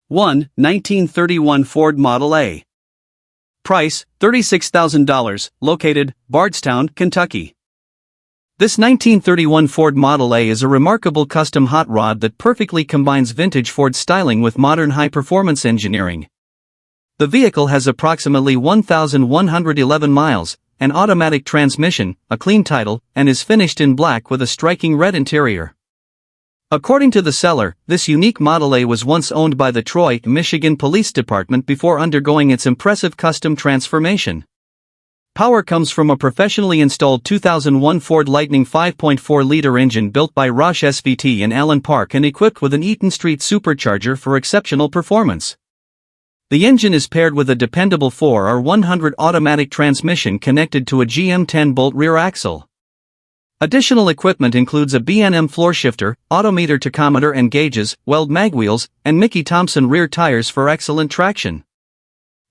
1. 1931 Ford Model A. Price, $36,000, located, Bardstown, Kentucky. This 1931 Ford Model A is a remarkable custom hot rod that perfectly combines vintage Ford styling with modern high-performance engineering. The vehicle has approximately 1,111 miles, an automatic transmission, a clean title, and is finished in black with a striking red interior. According to the seller, this unique Model A was once owned by the Troy, Michigan Police Department before undergoing its impressive custom transformation. Power comes from a professionally installed 2001 Ford Lightning 5.4-liter engine built by Roush SVT in Allen Park and equipped with an Eaton Street supercharger for exceptional performance. The engine is paired with a dependable 4R100 automatic transmission connected to a GM 10-bolt rear axle. Additional equipment includes a B&M floor shifter, odometer tachometer and gauges, weld mag wheels, and Mickey Thompson rear tires for excellent traction.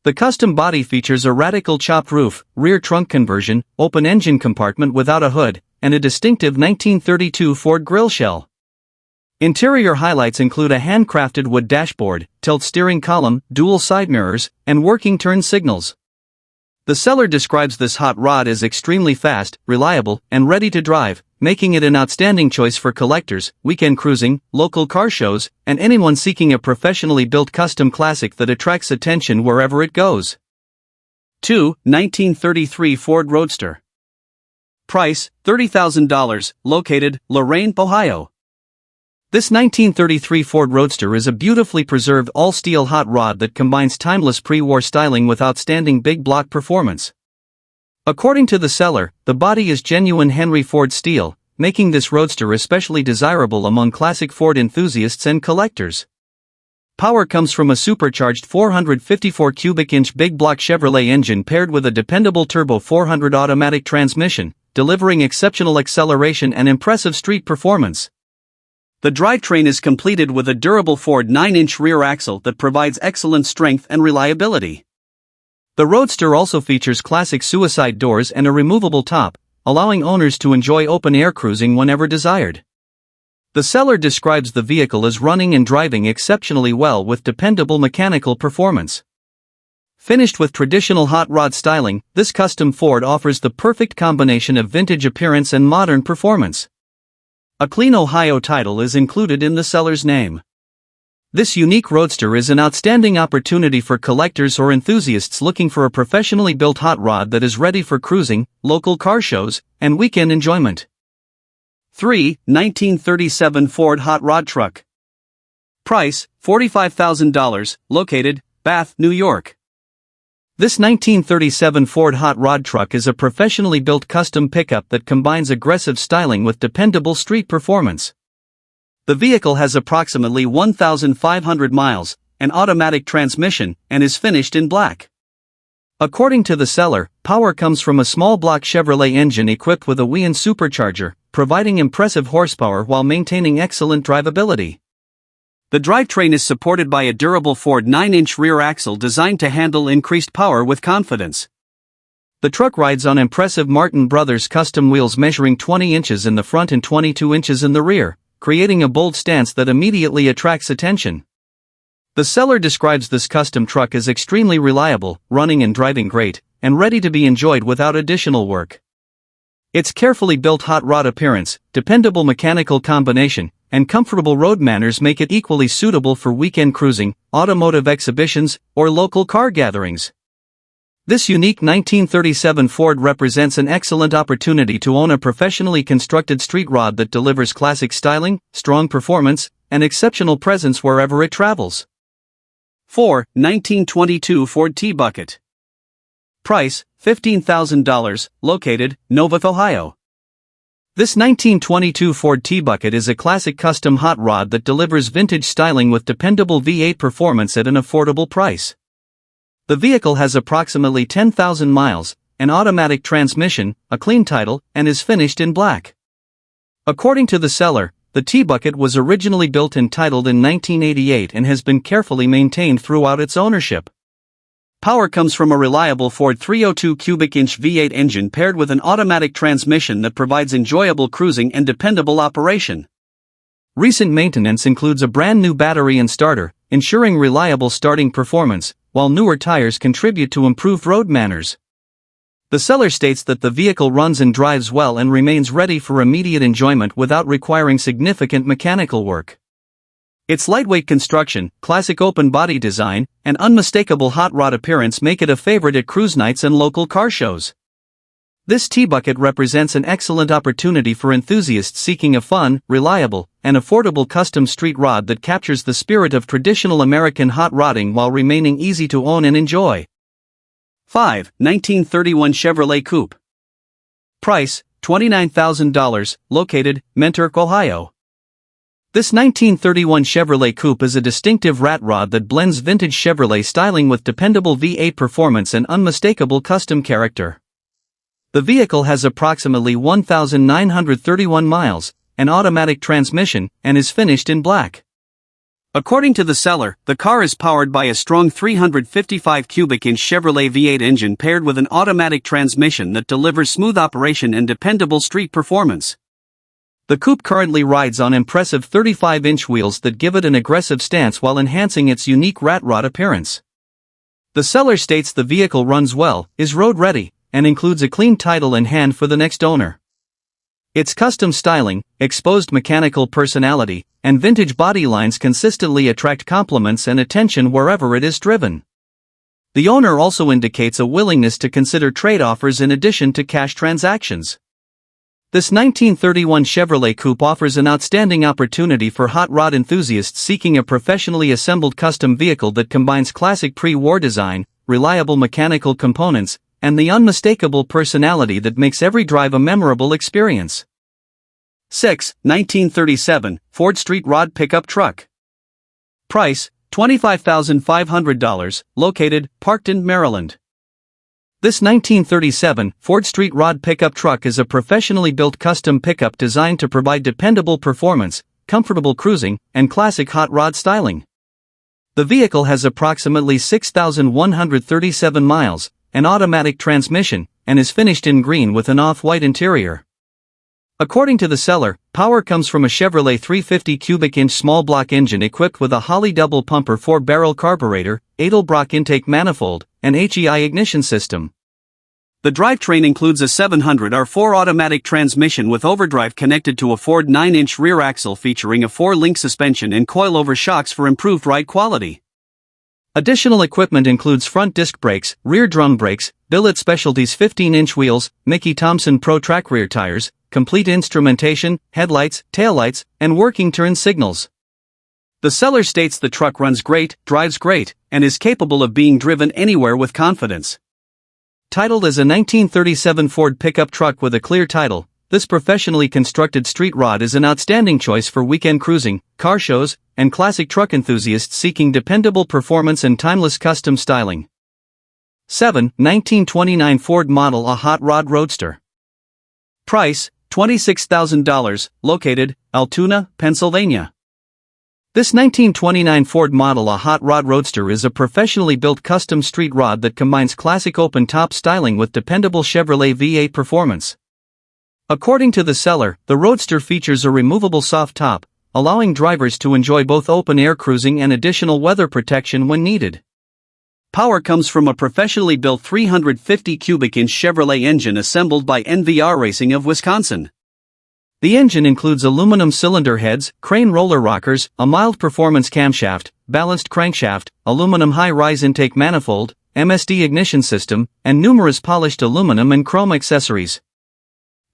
The custom body features a radical chopped roof, rear trunk conversion, open engine compartment without a hood, and a distinctive 1932 Ford grille shell. Interior highlights include a handcrafted wood dashboard, tilt steering column, dual side mirrors, and working turn signals. The seller describes this hot rod as extremely fast, reliable, and ready to drive, making it an outstanding choice for collectors, weekend cruising, local car shows, and anyone seeking a professionally built custom classic that attracts attention wherever it goes. 2. 1933 Ford Roadster. Price, $30,000, located, Lorain, Ohio. This 1933 Ford Roadster is a beautifully preserved all-steel hot rod that combines timeless pre-war styling with outstanding big block performance. According to the seller, the body is genuine Henry Ford steel, making this Roadster especially desirable among classic Ford enthusiasts and collectors. Power comes from a supercharged 454 cubic inch big block Chevrolet engine paired with a dependable turbo 400 automatic transmission, delivering exceptional acceleration and impressive street performance. The drivetrain is completed with a durable Ford 9-inch rear axle that provides excellent strength and reliability. The Roadster also features classic suicide doors and a removable top, allowing owners to enjoy open-air cruising whenever desired. The seller describes the vehicle as running and driving exceptionally well with dependable mechanical performance. Finished with traditional hot rod styling, this custom Ford offers the perfect combination of vintage appearance and modern performance. A clean Ohio title is included in the seller's name. This unique Roadster is an outstanding opportunity for collectors or enthusiasts looking for a professionally built hot rod that is ready for cruising, local car shows, and weekend enjoyment. 3. 1937 Ford Hot Rod Truck. Price, $45,000, located, Bath, New York. This 1937 Ford Hot Rod Truck is a professionally built custom pickup that combines aggressive styling with dependable street performance. The vehicle has approximately 1,500 miles, an automatic transmission, and is finished in black. According to the seller, power comes from a small block Chevrolet engine equipped with a Wian supercharger, providing impressive horsepower while maintaining excellent drivability. The drivetrain is supported by a durable Ford 9-inch rear axle designed to handle increased power with confidence. The truck rides on impressive Martin Brothers custom wheels measuring 20 inches in the front and 22 inches in the rear, creating a bold stance that immediately attracts attention. The seller describes this custom truck as extremely reliable, running and driving great, and ready to be enjoyed without additional work. Its carefully built hot rod appearance, dependable mechanical combination, and comfortable road manners make it equally suitable for weekend cruising, automotive exhibitions, or local car gatherings. This unique 1937 Ford represents an excellent opportunity to own a professionally constructed street rod that delivers classic styling, strong performance, and exceptional presence wherever it travels. 4. 1922 Ford T-Bucket. Price, $15,000, located, Nova, Ohio. This 1922 Ford T-Bucket is a classic custom hot rod that delivers vintage styling with dependable V8 performance at an affordable price. The vehicle has approximately 10,000 miles, an automatic transmission, a clean title, and is finished in black. According to the seller, the T-Bucket was originally built and titled in 1988 and has been carefully maintained throughout its ownership. Power comes from a reliable Ford 302 cubic inch V8 engine paired with an automatic transmission that provides enjoyable cruising and dependable operation. Recent maintenance includes a brand new battery and starter, ensuring reliable starting performance, while newer tires contribute to improved road manners. The seller states that the vehicle runs and drives well and remains ready for immediate enjoyment without requiring significant mechanical work. Its lightweight construction, classic open body design, and unmistakable hot rod appearance make it a favorite at cruise nights and local car shows. This T-Bucket represents an excellent opportunity for enthusiasts seeking a fun, reliable, and affordable custom street rod that captures the spirit of traditional American hot rodding while remaining easy to own and enjoy. 5. 1931 Chevrolet Coupe. Price, $29,000, located, Mentor, Ohio. This 1931 Chevrolet Coupe is a distinctive rat rod that blends vintage Chevrolet styling with dependable V8 performance and unmistakable custom character. The vehicle has approximately 1,931 miles, an automatic transmission, and is finished in black. According to the seller, the car is powered by a strong 355 cubic inch Chevrolet V8 engine paired with an automatic transmission that delivers smooth operation and dependable street performance. The coupe currently rides on impressive 35-inch wheels that give it an aggressive stance while enhancing its unique rat rod appearance. The seller states the vehicle runs well, is road-ready, and includes a clean title in hand for the next owner. Its custom styling, exposed mechanical personality, and vintage body lines consistently attract compliments and attention wherever it is driven. The owner also indicates a willingness to consider trade offers in addition to cash transactions. This 1931 Chevrolet Coupe offers an outstanding opportunity for hot rod enthusiasts seeking a professionally assembled custom vehicle that combines classic pre-war design, reliable mechanical components, and the unmistakable personality that makes every drive a memorable experience. 6. 1937 Ford Street Rod Pickup Truck. Price, $25,500, located, Parkton, Maryland. This 1937 Ford Street Rod pickup truck is a professionally built custom pickup designed to provide dependable performance, comfortable cruising, and classic hot rod styling. The vehicle has approximately 6,137 miles, an automatic transmission, and is finished in green with an off-white interior. According to the seller, power comes from a Chevrolet 350 cubic inch small block engine equipped with a Holley double pumper 4-barrel carburetor, Edelbrock intake manifold, and HEI ignition system. The drivetrain includes a 700R4 automatic transmission with overdrive connected to a Ford 9-inch rear axle featuring a 4-link suspension and coilover shocks for improved ride quality. Additional equipment includes front disc brakes, rear drum brakes, Billet Specialties 15-inch wheels, Mickey Thompson Pro Track rear tires, complete instrumentation, headlights, taillights, and working turn signals. The seller states the truck runs great, drives great, and is capable of being driven anywhere with confidence. Titled as a 1937 Ford pickup truck with a clear title, this professionally constructed street rod is an outstanding choice for weekend cruising, car shows, and classic truck enthusiasts seeking dependable performance and timeless custom styling. 7. 1929 Ford Model A Hot Rod Roadster. Price, $26,000, located, Altoona, Pennsylvania. This 1929 Ford Model A Hot Rod Roadster is a professionally built custom street rod that combines classic open-top styling with dependable Chevrolet V8 performance. According to the seller, the Roadster features a removable soft top, allowing drivers to enjoy both open-air cruising and additional weather protection when needed. Power comes from a professionally built 350 cubic inch Chevrolet engine assembled by NVR Racing of Wisconsin. The engine includes aluminum cylinder heads, crane roller rockers, a mild performance camshaft, balanced crankshaft, aluminum high-rise intake manifold, MSD ignition system, and numerous polished aluminum and chrome accessories.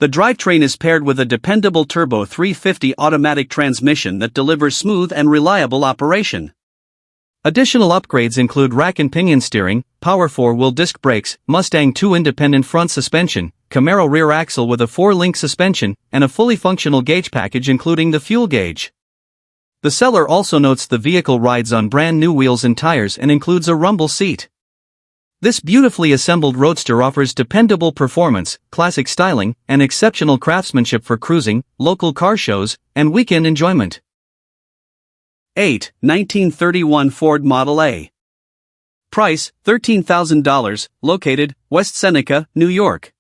The drivetrain is paired with a dependable turbo 350 automatic transmission that delivers smooth and reliable operation. Additional upgrades include rack and pinion steering, power 4-wheel disc brakes, Mustang 2 independent front suspension, Camaro rear axle with a 4-link suspension, and a fully functional gauge package including the fuel gauge. The seller also notes the vehicle rides on brand new wheels and tires and includes a rumble seat. This beautifully assembled Roadster offers dependable performance, classic styling, and exceptional craftsmanship for cruising, local car shows, and weekend enjoyment. 8. 1931 Ford Model A. Price, $13,000, located, West Seneca, New York.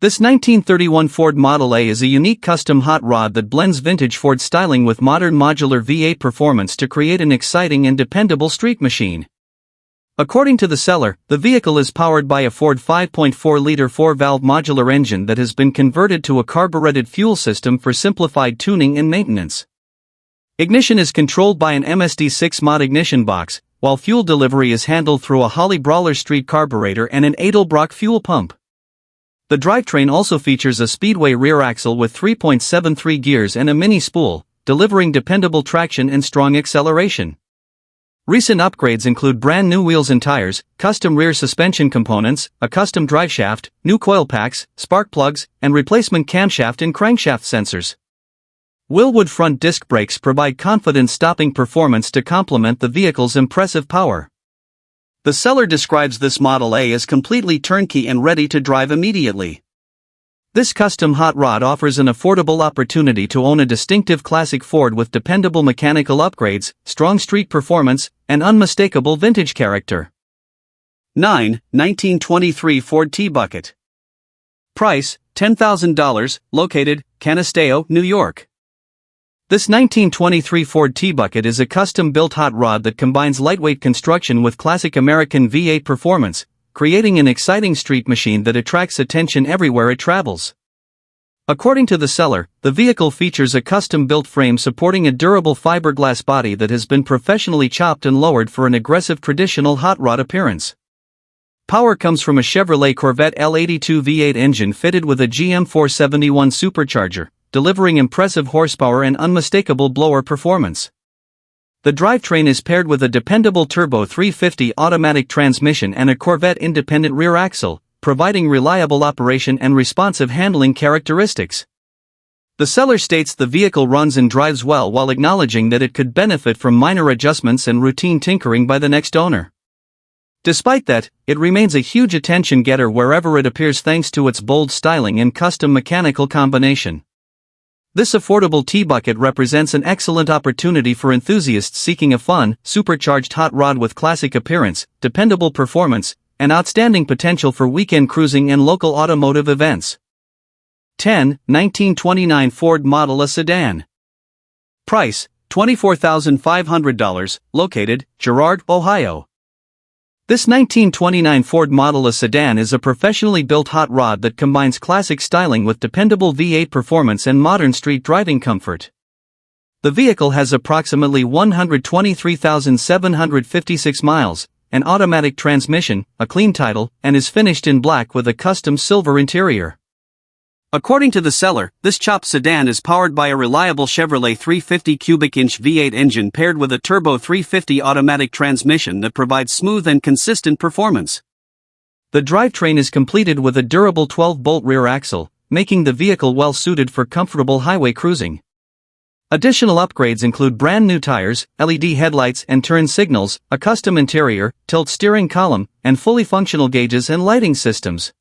This 1931 Ford Model A is a unique custom hot rod that blends vintage Ford styling with modern modular V8 performance to create an exciting and dependable street machine. According to the seller, the vehicle is powered by a Ford 5.4-liter 4-valve modular engine that has been converted to a carbureted fuel system for simplified tuning and maintenance. Ignition is controlled by an MSD6 mod ignition box, while fuel delivery is handled through a Holley Brawler Street carburetor and an Edelbrock fuel pump. The drivetrain also features a Speedway rear axle with 3.73 gears and a mini spool, delivering dependable traction and strong acceleration. Recent upgrades include brand new wheels and tires, custom rear suspension components, a custom driveshaft, new coil packs, spark plugs, and replacement camshaft and crankshaft sensors. Wilwood front disc brakes provide confident stopping performance to complement the vehicle's impressive power. The seller describes this Model A as completely turnkey and ready to drive immediately. This custom hot rod offers an affordable opportunity to own a distinctive classic Ford with dependable mechanical upgrades, strong street performance, and unmistakable vintage character. 9. 1923 Ford T-Bucket. Price, $10,000, located, Canisteo, New York. This 1923 Ford T-Bucket is a custom-built hot rod that combines lightweight construction with classic American V8 performance, creating an exciting street machine that attracts attention everywhere it travels. According to the seller, the vehicle features a custom-built frame supporting a durable fiberglass body that has been professionally chopped and lowered for an aggressive traditional hot rod appearance. Power comes from a Chevrolet Corvette L82 V8 engine fitted with a GM 471 supercharger, delivering impressive horsepower and unmistakable blower performance. The drivetrain is paired with a dependable turbo 350 automatic transmission and a Corvette independent rear axle, providing reliable operation and responsive handling characteristics. The seller states the vehicle runs and drives well while acknowledging that it could benefit from minor adjustments and routine tinkering by the next owner. Despite that, it remains a huge attention-getter wherever it appears thanks to its bold styling and custom mechanical combination. This affordable T-Bucket represents an excellent opportunity for enthusiasts seeking a fun, supercharged hot rod with classic appearance, dependable performance, and outstanding potential for weekend cruising and local automotive events. 10. 1929 Ford Model A Sedan. Price, $24,500, located, Girard, Ohio. This 1929 Ford Model A sedan is a professionally built hot rod that combines classic styling with dependable V8 performance and modern street driving comfort. The vehicle has approximately 123,756 miles, an automatic transmission, a clean title, and is finished in black with a custom silver interior. According to the seller, this chopped sedan is powered by a reliable Chevrolet 350 cubic inch V8 engine paired with a turbo 350 automatic transmission that provides smooth and consistent performance. The drivetrain is completed with a durable 12-bolt rear axle, making the vehicle well suited for comfortable highway cruising. Additional upgrades include brand new tires, LED headlights and turn signals, a custom interior, tilt steering column, and fully functional gauges and lighting systems.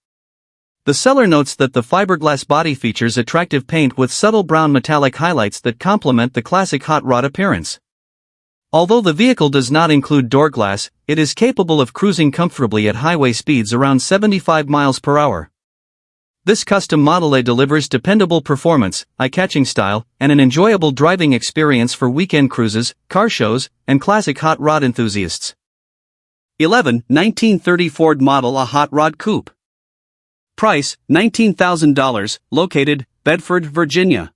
The seller notes that the fiberglass body features attractive paint with subtle brown metallic highlights that complement the classic hot rod appearance. Although the vehicle does not include door glass, it is capable of cruising comfortably at highway speeds around 75 miles per hour. This custom Model A delivers dependable performance, eye-catching style, and an enjoyable driving experience for weekend cruises, car shows, and classic hot rod enthusiasts. 11. 1930 Ford Model A Hot Rod Coupe. Price, $19,000, located, Bedford, Virginia.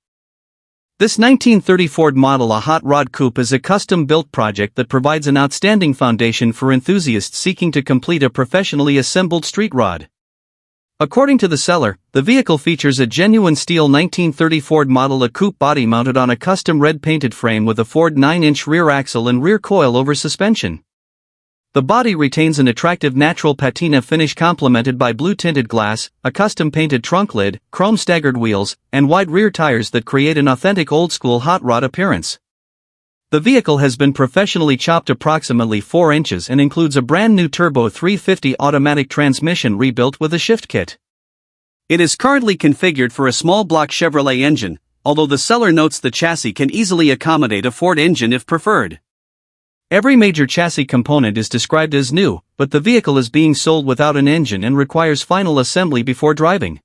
This 1930 Ford Model A Hot Rod Coupe is a custom-built project that provides an outstanding foundation for enthusiasts seeking to complete a professionally assembled street rod. According to the seller, the vehicle features a genuine steel 1930 Ford Model A coupe body mounted on a custom red-painted frame with a Ford 9-inch rear axle and rear coil-over suspension. The body retains an attractive natural patina finish complemented by blue-tinted glass, a custom-painted trunk lid, chrome-staggered wheels, and wide rear tires that create an authentic old-school hot rod appearance. The vehicle has been professionally chopped approximately 4 inches and includes a brand new turbo 350 automatic transmission rebuilt with a shift kit. It is currently configured for a small block Chevrolet engine, although the seller notes the chassis can easily accommodate a Ford engine if preferred. Every major chassis component is described as new, but the vehicle is being sold without an engine and requires final assembly before driving.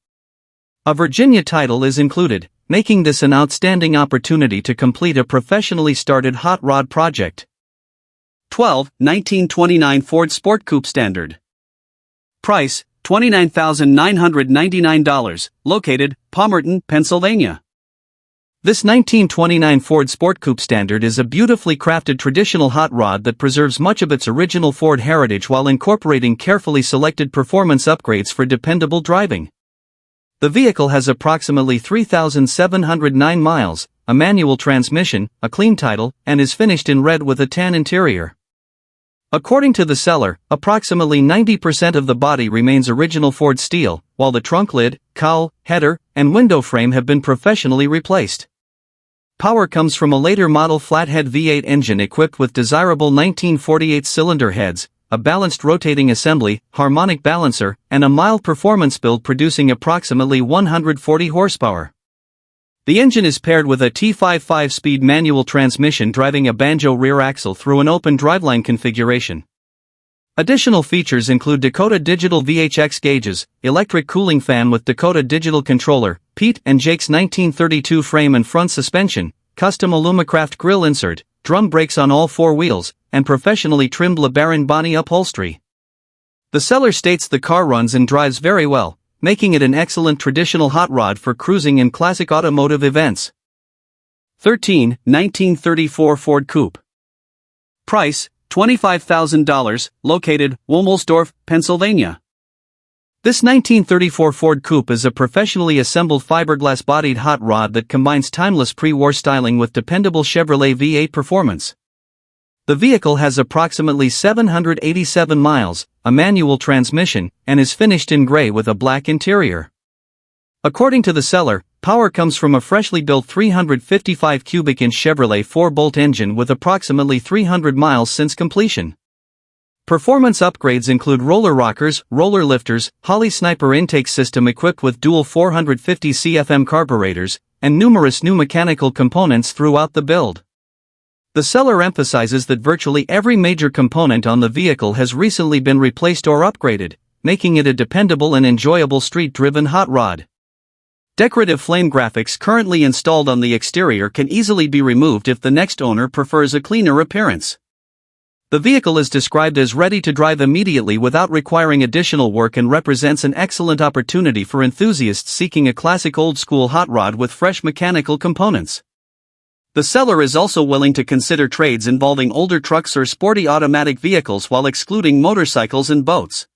A Virginia title is included, making this an outstanding opportunity to complete a professionally started hot rod project. 12. 1929 Ford Sport Coupe Standard. Price, $29,999, located, Palmerton, Pennsylvania. This 1929 Ford Sport Coupe Standard is a beautifully crafted traditional hot rod that preserves much of its original Ford heritage while incorporating carefully selected performance upgrades for dependable driving. The vehicle has approximately 3,709 miles, a manual transmission, a clean title, and is finished in red with a tan interior. According to the seller, approximately 90% of the body remains original Ford steel, while the trunk lid, cowl, header, and window frame have been professionally replaced. Power comes from a later model flathead V8 engine equipped with desirable 1948 cylinder heads, a balanced rotating assembly, harmonic balancer, and a mild performance build producing approximately 140 horsepower. The engine is paired with a T5 5-speed manual transmission driving a banjo rear axle through an open driveline configuration. Additional features include Dakota digital VHX gauges, electric cooling fan with Dakota digital controller, Pete and Jake's 1932 frame and front suspension, custom Alumacraft grille insert, drum brakes on all four wheels, and professionally trimmed LeBaron Bonney upholstery. The seller states the car runs and drives very well, making it an excellent traditional hot rod for cruising and classic automotive events. 13. 1934 Ford Coupe. Price, $25,000, located, Womelsdorf, Pennsylvania. This 1934 Ford Coupe is a professionally assembled fiberglass-bodied hot rod that combines timeless pre-war styling with dependable Chevrolet V8 performance. The vehicle has approximately 787 miles, a manual transmission, and is finished in gray with a black interior. According to the seller, power comes from a freshly built 355 cubic inch Chevrolet 4-bolt engine with approximately 300 miles since completion. Performance upgrades include roller rockers, roller lifters, Holley Sniper intake system equipped with dual 450 CFM carburetors, and numerous new mechanical components throughout the build. The seller emphasizes that virtually every major component on the vehicle has recently been replaced or upgraded, making it a dependable and enjoyable street-driven hot rod. Decorative flame graphics currently installed on the exterior can easily be removed if the next owner prefers a cleaner appearance. The vehicle is described as ready to drive immediately without requiring additional work and represents an excellent opportunity for enthusiasts seeking a classic old-school hot rod with fresh mechanical components. The seller is also willing to consider trades involving older trucks or sporty automatic vehicles while excluding motorcycles and boats.